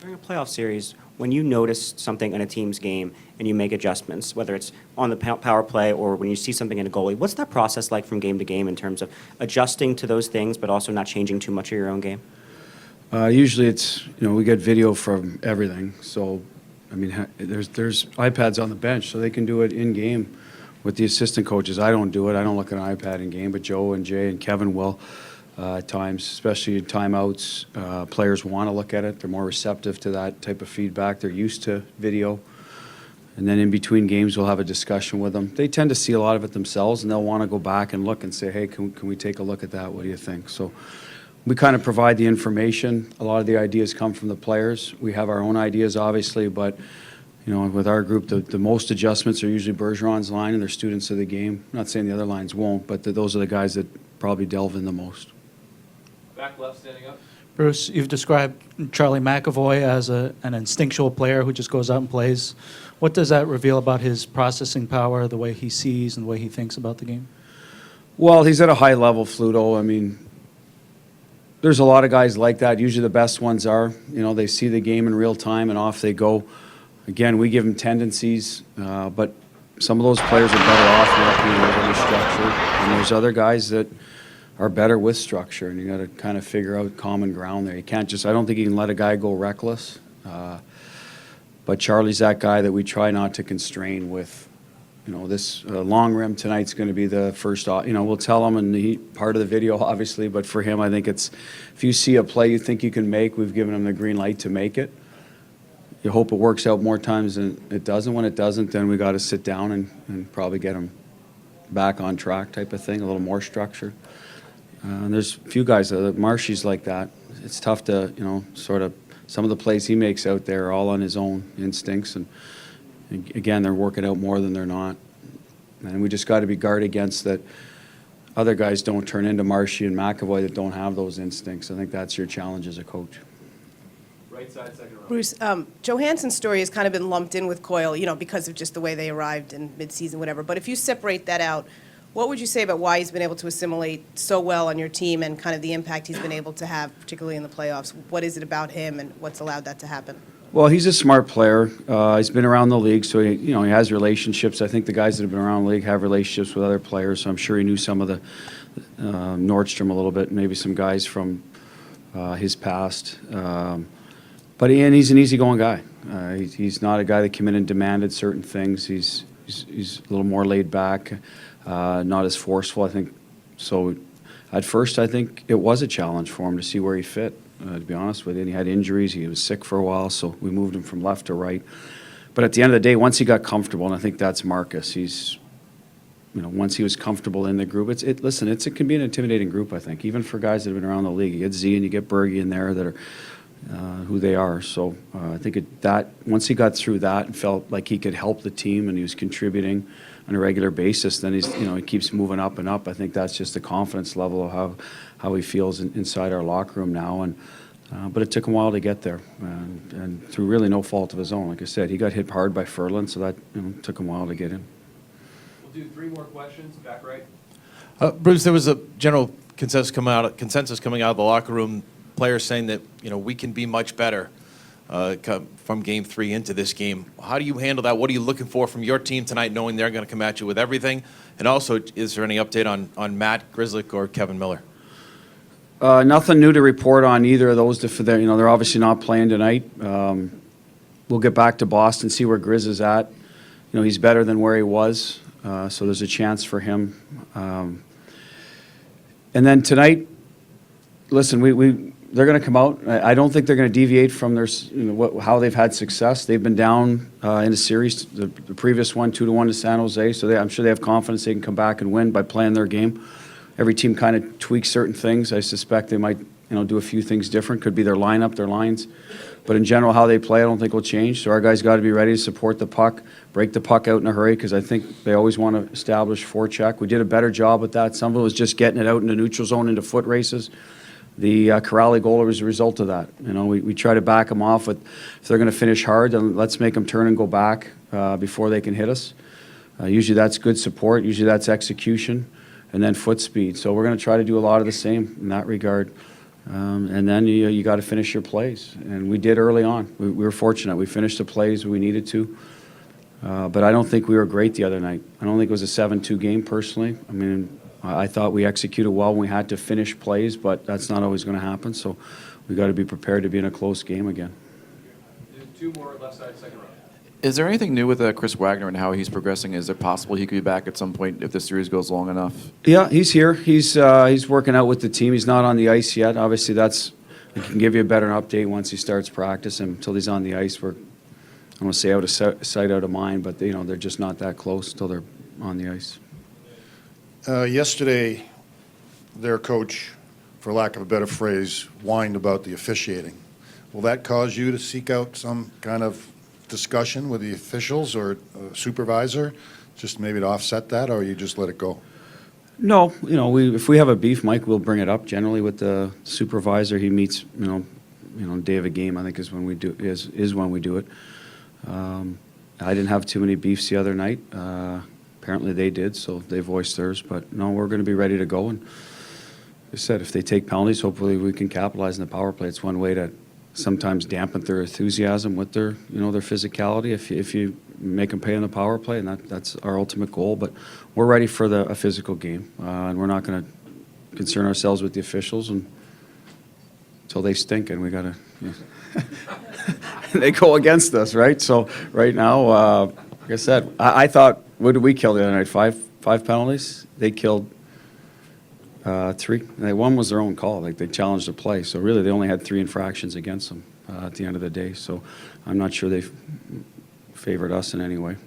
During a playoff series, when you notice something in a team's game and you make adjustments, whether it's on the power play or when you see something in a goalie, what's that process like from game to game in terms of adjusting to those things but also not changing too much of your own game? Usually it's, we get video from everything. So, I mean, there's iPads on the bench, so they can do it in-game with the assistant coaches. I don't do it. I don't look at an iPad in-game, but Joe and Jay and Kevin will at times, especially in timeouts. Players want to look at it. They're more receptive to that type of feedback. They're used to video. And then in between games, we'll have a discussion with them. They tend to see a lot of it themselves, and they'll want to go back and look and say, hey, can we take a look at that? What do you think? So we kind of provide the information. A lot of the ideas come from the players. We have our own ideas, obviously, but with our group, the most adjustments are usually Bergeron's line, and they're students of the game. I'm not saying the other lines won't, but those are the guys that probably delve in the most. Back left, standing up. Bruce, you've described Charlie McAvoy as an instinctual player who just goes out and plays. What does that reveal about his processing power, the way he sees and the way he thinks about the game? Well, he's at a high level, Fluto. I mean, there's a lot of guys like that. Usually the best ones are, they see the game in real time and off they go. Again, we give them tendencies, but some of those players are better off not being overly structured. And there's other guys that are better with structure, and you got to kind of figure out common ground there. You can't I don't think you can let a guy go reckless. But Charlie's that guy that we try not to constrain with, this long rim tonight's going to be the first, we'll tell him, and part of the video, obviously, but for him, I think it's, if you see a play you think you can make, we've given him the green light to make it. You hope it works out more times than it doesn't. When it doesn't, then we got to sit down and probably get him back on track type of thing, a little more structure. And there's a few guys, Marshy's like that. It's tough to, sort of, some of the plays he makes out there are all on his own instincts. And again, they're working out more than they're not. And we just got to be guard against that other guys don't turn into Marshy and McAvoy that don't have those instincts. I think that's your challenge as a coach. Right side, second row. Bruce, Johansson's story has kind of been lumped in with Coyle, because of just the way they arrived in midseason, whatever. But if you separate that out, what would you say about why he's been able to assimilate so well on your team and kind of the impact he's been able to have, particularly in the playoffs? What is it about him and what's allowed that to happen? Well, he's a smart player. He's been around the league, so he has relationships. I think the guys that have been around the league have relationships with other players, so I'm sure he knew some of the Nordstrom a little bit, maybe some guys from his past. But he's an easygoing guy. He's not a guy that came in and demanded certain things. He's a little more laid back. Not as forceful, I think. So at first, I think it was a challenge for him to see where he fit, to be honest with you. And he had injuries. He was sick for a while, so we moved him from left to right. But at the end of the day, once he got comfortable, and I think that's Marcus, once he was comfortable in the group, it can be an intimidating group, I think, even for guys that have been around the league. You get Z and you get Berge in there that are who they are. So I think once he got through that and felt like he could help the team and he was contributing on a regular basis, then he keeps moving up and up. I think that's just the confidence level of how he feels inside our locker room now. And but it took him a while to get there, and through really no fault of his own. Like I said, he got hit hard by Ferland, so that took him a while to get in. We'll do 3 more questions. Back right. Bruce, there was a general consensus coming out of the locker room. Players saying that we can be much better from Game 3 into this game. How do you handle that? What are you looking for from your team tonight, knowing they're going to come at you with everything? And also, is there any update on Matt Grzelcyk or Kevin Miller? Nothing new to report on either of those. They're obviously not playing tonight. We'll get back to Boston, see where Grizz is at. He's better than where he was, so there's a chance for him. And then tonight, listen, they're going to come out. I don't think they're going to deviate from how they've had success. They've been down in a series, the previous one, 2-1 to San Jose. So I'm sure they have confidence they can come back and win by playing their game. Every team kind of tweaks certain things. I suspect they might, do a few things different. Could be their lineup, their lines. But in general, how they play, I don't think will change. So our guys got to be ready to support the puck, break the puck out in a hurry, because I think they always want to establish forecheck. We did a better job with that. Some of it was just getting it out in the neutral zone into foot races. The Corrali goal was a result of that. We try to back them off with, if they're going to finish hard, then let's make them turn and go back before they can hit us. Usually that's good support. Usually that's execution, and then foot speed. So we're going to try to do a lot of the same in that regard. And then you got to finish your plays, and we did early on. We were fortunate. We finished the plays we needed to. But I don't think we were great the other night. I don't think it was a 7-2 game personally. I mean, I thought we executed well when we had to finish plays, but that's not always going to happen. So we got to be prepared to be in a close game again. Two more left side, second row. Is there anything new with Chris Wagner and how he's progressing? Is it possible he could be back at some point if the series goes long enough? Yeah, he's here. He's working out with the team. He's not on the ice yet. Obviously, I can give you a better update once he starts practice. Until he's on the ice, we're, I don't want to say out of sight, out of mind, but they're just not that close until they're on the ice. Yesterday, their coach, for lack of a better phrase, whined about the officiating. Will that cause you to seek out some kind of discussion with the officials or supervisor, just maybe to offset that, or you just let it go? No, if we have a beef, Mike will bring it up generally with the supervisor. He meets, day of a game, I think is when we do it. I didn't have too many beefs the other night. Apparently they did, so they voiced theirs. But no, we're going to be ready to go. And like I said, if they take penalties, hopefully we can capitalize in the power play. It's one way to sometimes dampen their enthusiasm with their physicality. If you make them pay in the power play, and that's our ultimate goal. But we're ready for a physical game, and we're not going to concern ourselves with the officials until they stink, and we got to. They go against us, right? So right now, like I said, I thought, what did we kill the other night? Five penalties. They killed 3. One was their own call. Like, they challenged the play. So really, they only had 3 infractions against them at the end of the day. So I'm not sure they favored us in any way.